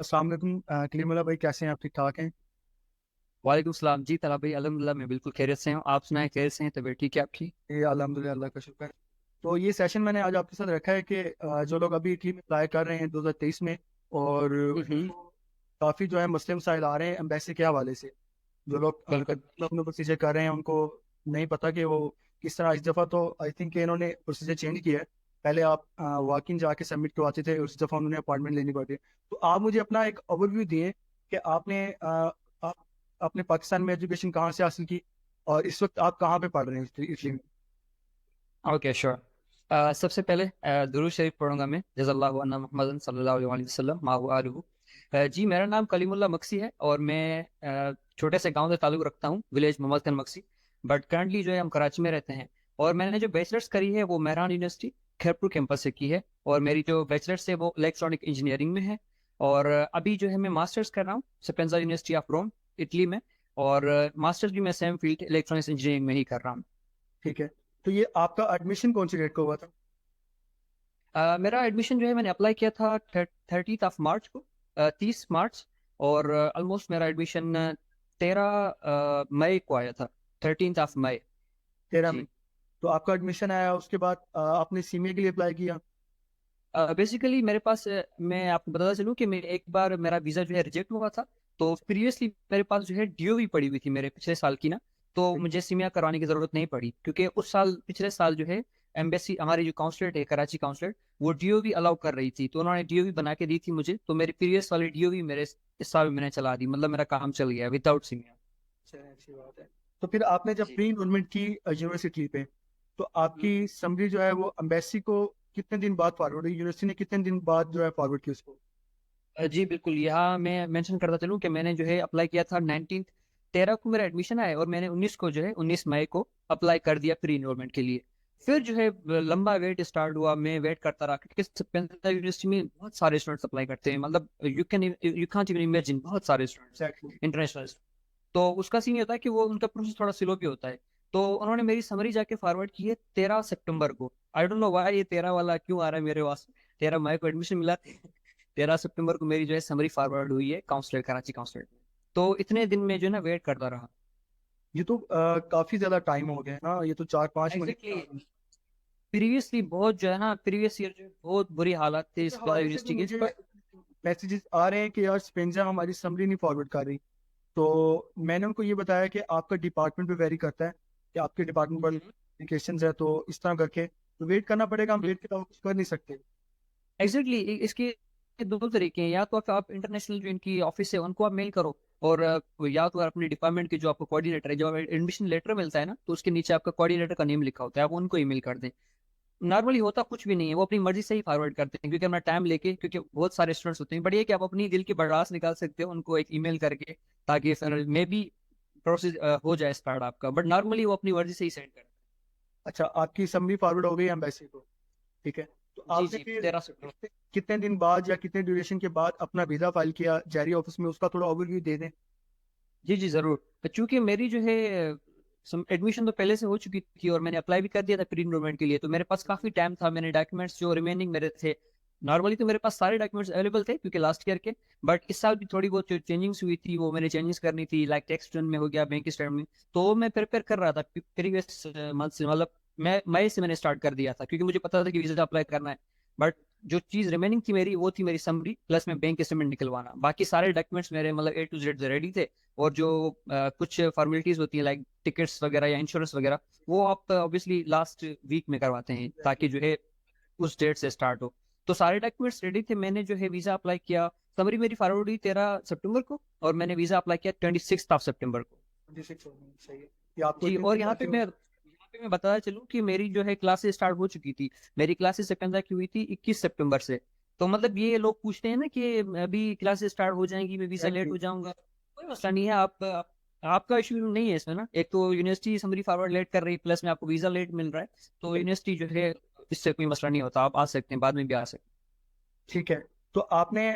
अस्सलाम वालेकुम कलीमुल्लाह भाई, कैसे हैं आप? ठीक ठाक हैं? वालेकुम सलाम जी तला भाई, अल्हम्दुलिल्लाह मैं बिल्कुल खैरियत से हूँ। आप सुनाएं, कैसे हैं? तबीयत ठीक है आपकी? ये अल्हम्दुलिल्लाह, अल्लाह का शुक्र है। तो ये सेशन मैंने आज आपके साथ रखा है कि जो लोग अभी इटली में अप्लाई कर रहे हैं 2023 में, और हम्म। काफ़ी जो है मुस्लिम साइड आ रहे हैं एम्बेसी के हवाले से। जो लोग बिल्कुल। अपने प्रोसीजर कर रहे हैं, उनको नहीं पता कि वो किस तरह। इस दफ़ा तो आई थिंक इन्होंने प्रोसीजर चेंज किया है। पहले आप वॉक इन जाके सबमिट करवाते थे, उस दफ़ा उन्होंने अपॉइंटमेंट लेनी पड़ती है। तो आप मुझे अपना एक ओवरव्यू दिए कि आप आपने पाकिस्तान में एजुकेशन कहाँ से हासिल की, और इस वक्त आप कहाँ पे पढ़ रहे हैं इटली में? Okay sure. सबसे पहले दुरूद शरीफ पढ़ूंगा मैं, जज़ल्लाहु अन्ना मुहम्मदन सल्लल्लाहु अलैहि वसल्लम माहु आलहू। जी, मेरा नाम कलीमुल्लाह मक्सी है और मैं छोटे से गांव से ताल्लुक़ रखता हूँ, village Mohammad Khan Maksi. But currently जो है हम कराची में रहते हैं। और मैंने जो बैचलर्स करी है वो मेहरान यूनिवर्सिटी खैरपुर कैंपस से की है। और मेरी जो बैचलर्स है वो इलेक्ट्रॉनिक इंजीनियरिंग में है। और अभी जो है मैं मास्टर्स कर रहा हूँ सपेंजा यूनिवर्सिटी ऑफ रोम, इटली में। और मास्टर्स भी मैं सेम फील्ड इलेक्ट्रॉनिक्स इंजीनियरिंग में ही कर रहा हूँ। ठीक है। तो ये आपका एडमिशन कौन सी डेट को हुआ था? मेरा एडमिशन जो है मैंने अप्लाई किया था 30 मार्च को, 30 मार्च। और ऑलमोस्ट मेरा एडमिशन 13 मई को आया था, 13 मई। 13 में। जी। तो आपका एडमिशन आया, उसके बाद आपने सीए के लिए अप्लाई किया? बेसिकली मेरे पास मैं आपको बताता चलूँ कि मैं एक बार मेरा वीज़ा जो है रिजेक्ट हुआ था। तो प्रीवियसली मेरे पास जो है डीओवी पड़ी हुई थी मेरे पिछले साल की ना। तो मुझे सीमिया करवाने की ज़रूरत नहीं पड़ी, क्योंकि उस साल पिछले साल जो है एम्बेसी हमारी जो काउंसलेट है कराची काउंसलेट, वो डीओवी अलाउ कर रही थी। तो उन्होंने डीओवी बना के दी थी मुझे, तो मेरी प्रीवियस वाली डीओवी मेरे इस साल में मैंने चला दी, मतलब मेरा काम चल गया विदाउट सीमिया। चलिए, अच्छी बात है। तो फिर आपने जब प्री इनरोलमेंट की यूनिवर्सिटी पे, तो आपकी समरी जो है वो एम्बेसी को कितने दिन बाद फॉरवर्ड हुई? यूनिवर्सिटी ने कितने दिन बाद जो है फॉरवर्ड की उसको? जी बिल्कुल, यहाँ मैं मेंशन करता चलूँ कि मैंने जो है अप्लाई किया था 19 13 को मेरा एडमिशन आया, और मैंने 19 को जो है 19 मई को अप्लाई कर दिया प्री इनरोलमेंट के लिए। फिर जो है लंबा वेट स्टार्ट हुआ, मैं वेट करता रहा, क्योंकि स्पेंसर यूनिवर्सिटी में बहुत सारे स्टूडेंट्स अप्लाई करते हैं, मतलब यू कांट इवन इमेजिन, बहुत सारे स्टूडेंट्स एग्जैक्टली। इंटरनेशनल। तो उसका सीन ये होता है कि वो उनका प्रोसेस थोड़ा स्लो भी होता है। तो उन्होंने मेरी समरी जाके फॉरवर्ड की है 13 सितंबर को। आई डोंट नो व्हाई ये 13 वाला क्यों आ रहा है मेरे पास। 13 मई को एडमिशन मिला, 13 सितंबर को मेरी जो है समरी फॉरवर्ड हुई है काउंसलर, कराची काउंसलर में। तो इतने दिन में जो है ना वेट करता रहा। ये तो काफी ज्यादा टाइम हो गया है ना, ये तो 4-5 महीने एग्जैक्टली। का। प्रीवियसली बहुत जो है ना, प्रीवियस ईयर जो है बहुत बुरी हालत थी के इस हवाले से भी यूनिवर्सिटी की, मुझे पर मैसेजेस आ रहे हैं कि यार स्पेंजा हमारी समरी नहीं फॉरवर्ड कर रही। तो मैंने उनको ये बताया कि आपका डिपार्टमेंट पे वेरी करता है कि आपके डिपार्टमेंट पर एप्लीकेशन है, तो इस तरह करके तो वेट करना पड़ेगा, हम वेट के अलावा कुछ कर नहीं सकते। एग्जैक्टली इसके दो तरीके हैं। या तो आप इंटरनेशनल जो इनकी ऑफिस है उनको आप मेल करो, और या तो आप अपने डिपार्टमेंट के जो आपको कोऑर्डिनेटर है, जब एडमिशन लेटर मिलता है ना, तो उसके नीचे आपका कोऑर्डिनेटर का नेम लिखा होता है, आप उनको ईमेल कर दें। नॉर्मली होता कुछ भी नहीं है, वो अपनी मर्जी से ही फॉरवर्ड करते हैं, क्योंकि अपना टाइम लेके, क्योंकि बहुत सारे स्टूडेंट्स होते हैं। बट ये कि आप अपनी दिल की भड़ास निकाल सकते हो उनको एक ईमेल करके, ताकि मे बी प्रोसेस हो जाए स्टार्ट आपका। बट नॉर्मली वो अपनी मर्जी से ही सेंड करते अच्छा, आपकी समरी फॉरवर्ड हो गई एम्बेसी को? ठीक है। तो हैं। जी आपने जी, फिर 13 सितंबर। कितने दिन बाद या कितने ड्यूरेशन के बाद अपना वीजा फाइल किया जारी ऑफिस में? उसका थोड़ा ओवरव्यू दे दें। जी जी जरूर। तो चूंकि मेरी जो है एडमिशन तो पहले से हो चुकी थी, और मैंने अप्लाई भी कर दिया था प्री इनरोलमेंट के लिए, तो मेरे पास काफी टाइम था। मैंने डॉक्यूमेंट्स जो रिमेनिंग मेरे थे, नॉर्मली तो मेरे पास सारे डॉक्यूमेंट्स अवेलेबल थे क्योंकि लास्ट ईयर के। बट इस साल भी थोड़ी बहुत चेंजिंग्स हुई थी, वो मैंने चेंजेस करनी थी, लाइक टैक्स रिटर्न में हो गया, बैंक स्टेटमेंट में। तो वो मैं प्रिपेयर कर रहा था प्रीवियस मंथ से, मतलब मैं मई से मैंने स्टार्ट कर दिया था, क्योंकि मुझे पता था कि वीजा अप्लाई करना है। बट जो चीज रिमेनिंग थी मेरी, वो थी मेरी समरी प्लस में बैंक स्टेटमेंट निकलवाना। बाकी सारे डॉक्यूमेंट्स मेरे मतलब A to Z रेडी थे। और जो कुछ फॉर्मेलिटीज होती है, लाइक टिकट्स वगैरह या इंश्योरेंस वगैरह, वो आप ऑब्वियसली लास्ट वीक में करवाते हैं, ताकि जो है उस डेट से स्टार्ट हो। तो सारे डॉक्यूमेंट्स रेडी थे, मैंने जो है वीजा अप्लाई किया। समरी मेरी फॉरवर्ड हुई 13 सितंबर को, और मैंने वीजा अप्लाई किया 26 सितंबर को। 26 हो गई, सही है। ये आपको जी, इतनी और जल्दी यहाँ पे मैं बताया चलूँ कि मेरी जो है क्लासेस स्टार्ट हो चुकी थी। मेरी क्लासेस सिकंदरा की हुई थी 21 सितंबर से। तो मतलब ये लोग पूछते हैं ना कि अभी क्लासेस स्टार्ट हो जाएंगी, मैं वीजा लेट एग्जैक्टली। हो जाऊंगा, कोई मसला नहीं है। आपका इशू नहीं है इसमें ना। एक तो यूनिवर्सिटी समरी फॉरवर्ड लेट कर रही है, प्लस में आपको वीजा लेट मिल रहा है। तो यूनिवर्सिटी जो है, इससे कोई मसला नहीं होता, आप आ सकते हैं, बाद में भी आ सकते ठीक है। तो आपने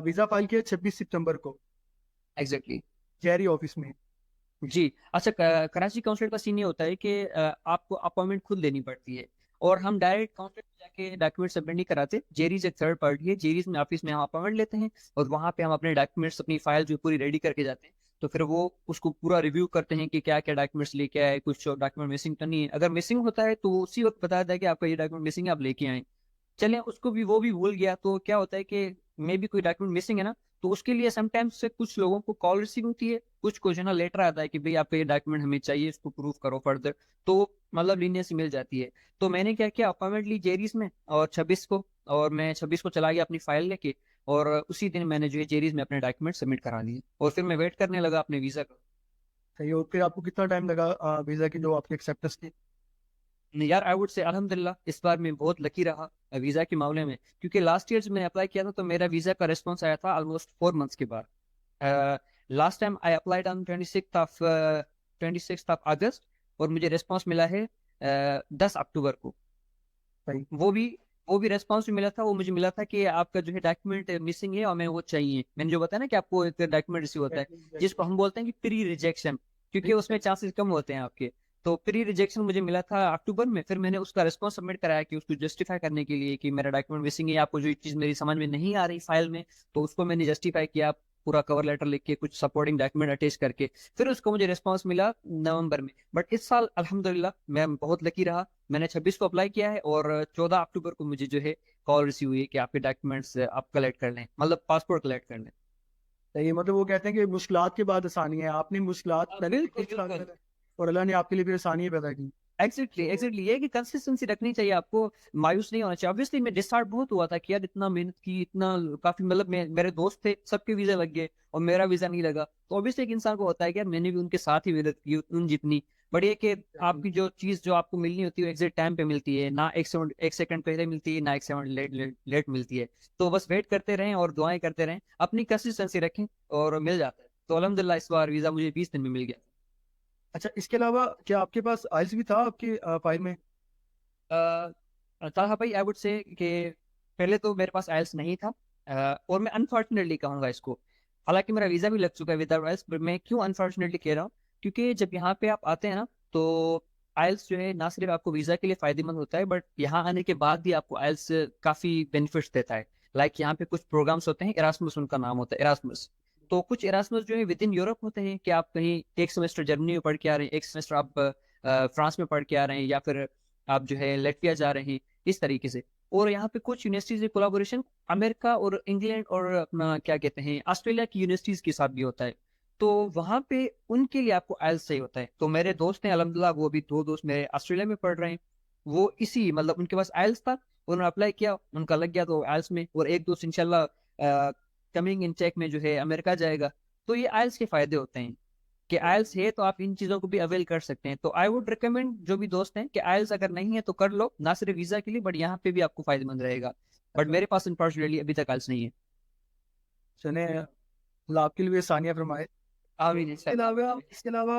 वीजा फाइल किया 26 सितंबर को हैं। एग्जैक्टली। जेरी ऑफिस में? जी। अच्छा, कराची काउंसलेट का सीन ये होता है कि आपको अपॉइंटमेंट खुद लेनी पड़ती है। और हम डायरेक्ट काउंटर पे जाके डॉक्यूमेंट सबमिट नहीं कराते। जेरीज एक थर्ड पार्टी है, जेरीज में ऑफिस में हम अपॉइंटमेंट लेते हैं और वहाँ पे हम अपने डॉक्यूमेंट्स, अपनी फाइल जो पूरी रेडी करके जाते हैं। तो फिर वो उसको पूरा रिव्यू करते हैं कि क्या क्या डॉक्यूमेंट्स लेके आए, कुछ डॉक्यूमेंट मिसिंग तो नहीं है। अगर मिसिंग होता है तो उसी वक्त बताया है कि आपका ये डॉक्यूमेंट मिसिंग है, आप लेके आए। चलें उसको भी, वो भी भूल गया तो क्या होता है कि मे भी कोई डॉक्यूमेंट मिसिंग है ना, तो उसके लिए समटाइम्स से कुछ लोगों को कॉल रिसीव होती है, कुछ को जो है ना लेटर आता है कि भाई आपका ये डॉक्यूमेंट हमें चाहिए, इसको प्रूफ करो फर्दर। तो मतलब लीनियंसी मिल जाती है। तो मैंने क्या किया, अपॉइंटमेंट ली जेरीज में और 26 को, और मैं 26 को चला गया अपनी फाइल लेके, और उसी दिन मैंने जो है जेरीज में अपने डॉक्यूमेंट सबमिट करा दिए, और फिर मैं वेट करने लगा अपने वीजा का। सही। और फिर आपको कितना टाइम लगा वीजा की जो आपकी एक्सेप्टेंस थी? यार आई वुड से अल्हम्दुलिल्लाह इस बार मैं बहुत लकी रहा वीजा के मामले में, क्योंकि लास्ट ईयर जब मैंने अप्लाई किया था तो मेरा वीजा का रिस्पॉन्स आया था ऑलमोस्ट 4 मंथ्स के बाद। Last time I applied on 26th of और मुझे रिस्पॉन्स मिला है 10 अक्टूबर को। सही। वो भी वो भी रेस्पॉन्स भी मिला था, वो मुझे मिला था कि आपका जो है डॉक्यूमेंट मिसिंग है और मैं वो चाहिए। मैंने जो बताया ना कि आपको एक डॉक्यूमेंट रिसीव होता है जिसको हम बोलते हैं कि प्री रिजेक्शन, क्योंकि उसमें चांसेस कम होते हैं आपके। तो प्री रिजेक्शन मुझे मिला था अक्टूबर में। फिर मैंने उसका रिस्पॉन्स सबमिट कराया कि उसको जस्टिफाई करने के लिए कि मेरा डॉक्यूमेंट मिसिंग है, आपको जो चीज़ मेरी समझ में नहीं आ रही फाइल में, तो उसको मैंने जस्टिफाई किया, पूरा कवर लेटर लिख के कुछ सपोर्टिंग डॉक्यूमेंट अटैच करके। फिर उसको मुझे रिस्पॉन्स मिला नवंबर में। बट इस साल अल्हम्दुलिल्लाह मैं बहुत लकी रहा, मैंने 26 को अप्लाई किया है और 14 अक्टूबर को मुझे जो है कॉल रिसीव हुई है कि आपके डॉक्यूमेंट्स आप कलेक्ट कर लें, मतलब पासपोर्ट कलेक्ट कर लें। सही। मतलब वो कहते हैं कि मुश्किलात के बाद आसानी है, आपने मुश्किलात पहले बिल्कुल देखी बिल्कुल। और अल्लाह ने आपके लिए फिर आसानी पैदा की। एग्जैक्टली एग्जैक्टली, ये कि कंसिस्टेंसी रखनी चाहिए आपको, मायूस नहीं होना चाहिए। ऑब्वियसली मैं डिस्टार्ट बहुत हुआ था कि यार इतना मेहनत की, इतना काफी, मतलब मेरे दोस्त थे सबके वीजा लग गए और मेरा वीजा नहीं लगा। तो ऑब्वियसली एक इंसान को होता है कि यार मैंने भी उनके साथ ही मेहनत की उन जितनी। बट ये कि आपकी जो चीज जो आपको मिलनी होती है एग्जैक्ट टाइम पे मिलती है ना, एक सेकंड पहले मिलती है ना, एक सेकंड लेट मिलती है। तो बस वेट करते रहें और दुआएं करते रहें, अपनी कंसिस्टेंसी रखें और मिल जाता है। तो अल्हम्दुलिल्लाह इस बार वीजा मुझे 20 दिन में मिल गया। अच्छा, इसके अलावा क्या आपके पास आइल्स भी था आपकी फाइल में? ताहा भाई आई वुड से कि पहले तो मेरे पास आइल्स नहीं था, और मैं अनफॉर्चुनेटली कहूँगा इसको। हालांकि मेरा वीजा भी लग चुका है विदाउट आइल्स, पर मैं क्यों अनफॉर्चुनेटली कह रहा हूँ, क्योंकि जब यहाँ पे आप आते हैं ना, तो आइल्स जो है ना सिर्फ आपको वीजा के लिए फायदेमंद होता है, बट यहाँ आने के बाद भी आपको आइल्स काफी बेनिफिट्स देता है। लाइक यहाँ पे कुछ प्रोग्राम्स होते हैं, इरास्मस उनका नाम होता है, इरास्मस। तो कुछ इरास्मस जो है विद इन यूरोप होते हैं कि आप कहीं एक सेमेस्टर जर्मनी में पढ़ के आ रहे हैं, एक सेमेस्टर आप फ्रांस में पढ़ के आ रहे हैं, या फिर आप जो है लेटविया जा रहे हैं, इस तरीके से। और यहाँ पे कुछ यूनिवर्सिटीज में कोलाबोरेशन अमेरिका और इंग्लैंड और अपना क्या कहते हैं ऑस्ट्रेलिया की यूनिवर्सिटीज के साथ भी होता है। तो वहां पे उनके लिए आपको आइल्स चाहिए होता है। तो मेरे दोस्त हैं अल्हम्दुलिल्लाह, वो भी 2 दोस्त मेरे ऑस्ट्रेलिया में पढ़ रहे हैं, वो इसी मतलब उनके पास आइल्स था, उन्होंने अप्लाई किया, उनका लग गया तो आइल्स में। और एक दोस्त इंशाल्लाह कमिंग इन चेक में जो है अमेरिका जाएगा। तो ये आइल्स के फायदे होते हैं कि आइल्स है तो आप इन चीजों को भी अवेल कर सकते हैं। तो आई वुड रिकमेंड जो भी दोस्त हैं कि आइल्स अगर नहीं है तो कर लो, ना सिर्फ वीजा के लिए बट यहाँ पे भी आपको फायदेमंद रहेगा। बट मेरे पास अनफॉर्चुनेटली अभी तक आइल्स नहीं है। चने अल्लाह आपके लिए आसानियां फरमाए। आमीन इंशाल्लाह। इसके अलावा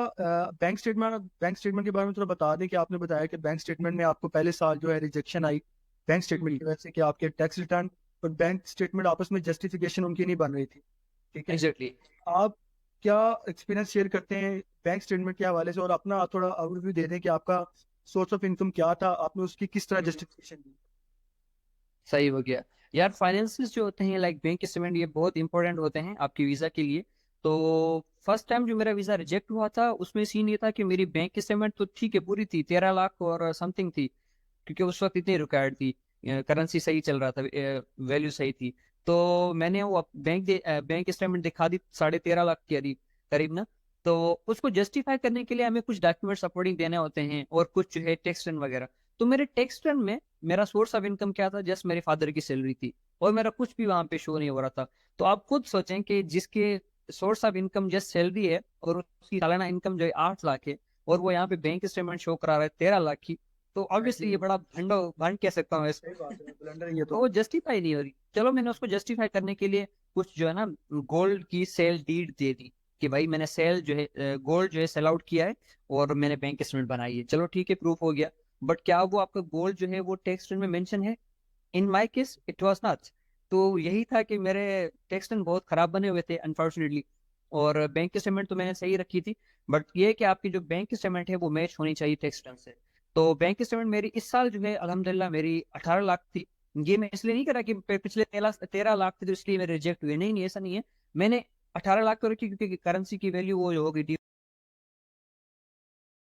बैंक स्टेटमेंट के बारे में थोड़ा बता दें कि आपने बताया कि बैंक स्टेटमेंट में आपको पहले साल जो है रिजेक्शन आई बैंक स्टेटमेंट की वजह से कि आपके टैक्स रिटर्न और बैंक स्टेटमेंट आपस में जस्टिफिकेशन उनकी नहीं बन रही थी। ठीक है। एग्जैक्टली। आप क्या एक्सपीरियंस शेयर करते हैं बैंक स्टेटमेंट के हवाले से, और अपना थोड़ा ओवरव्यू दे दें कि आपका सोर्स ऑफ इनकम क्या था, आपने उसकी किस तरह जस्टिफिकेशन दी? सही हो गया। यार फाइनेंसिस जो होते हैं लाइक बैंक स्टेटमेंट, ये बहुत इंपॉर्टेंट होते हैं आपके वीजा के लिए। तो फर्स्ट टाइम जो मेरा वीजा रिजेक्ट हुआ था उसमें सीन ये था कि मेरी बैंक स्टेटमेंट तो ठीक है पूरी थी, 13 लाख और समथिंग थी, क्योंकि उस वक्त इतनी रिक्वायर्ड थी, करेंसी सही चल रहा था, वैल्यू सही थी। तो मैंने वो बैंक स्टेटमेंट दिखा दी 13.5 लाख के करीब करीब ना। तो उसको जस्टिफाई करने के लिए हमें कुछ डॉक्यूमेंट सपोर्टिंग देने होते हैं और कुछ जो है टेक्स्ट रिटर्न वगैरह। तो मेरे टेक्स्ट रिटर्न में मेरा सोर्स ऑफ इनकम क्या था, जस्ट मेरे फादर की सैलरी थी, और मेरा कुछ भी वहां पे शो नहीं हो रहा था। तो आप खुद सोचें कि जिसके source of income just salary है और उसकी सालाना इनकम जो है 8 लाख है, और वो यहाँ पे बैंक स्टेटमेंट शो करा रहा है 13 लाख की, तो ऑब्वियसली ये बड़ा भंड कह सकता हूँ इसको। सही बात है, ब्लंडर ये तो तो। वो जस्टिफाई नहीं हो रही। चलो मैंने उसको जस्टिफाई करने के लिए कुछ जो है ना गोल्ड की सेल डीड दे दी कि भाई मैंने सेल जो है गोल्ड जो है सेल आउट किया है और मैंने बैंक स्टेटमेंट बनाई है, चलो ठीक है प्रूफ हो गया। बट क्या वो आपका गोल्ड जो है वो टेक्स्ट में मेंशन है? In my case it was not. तो यही था कि मेरे टेक्स्ट बहुत खराब बने हुए थे अनफॉर्चुनेटली, और बैंक स्टेटमेंट तो मैंने सही रखी थी। बट ये है कि आपकी जो बैंक स्टेटमेंट है वो मैच होनी चाहिए टेक्स्ट से। तो बैंक स्टेटमेंट मेरी इस साल जो है अल्हम्दुलिल्लाह मेरी 18 लाख थी। ये मैं इसलिए नहीं करा कि पिछले 13 लाख थे तो इसलिए मेरे रिजेक्ट हुए, नहीं नहीं ऐसा नहीं है। मैंने 18 लाख तो रखी क्योंकि करेंसी की वैल्यू वो हो गई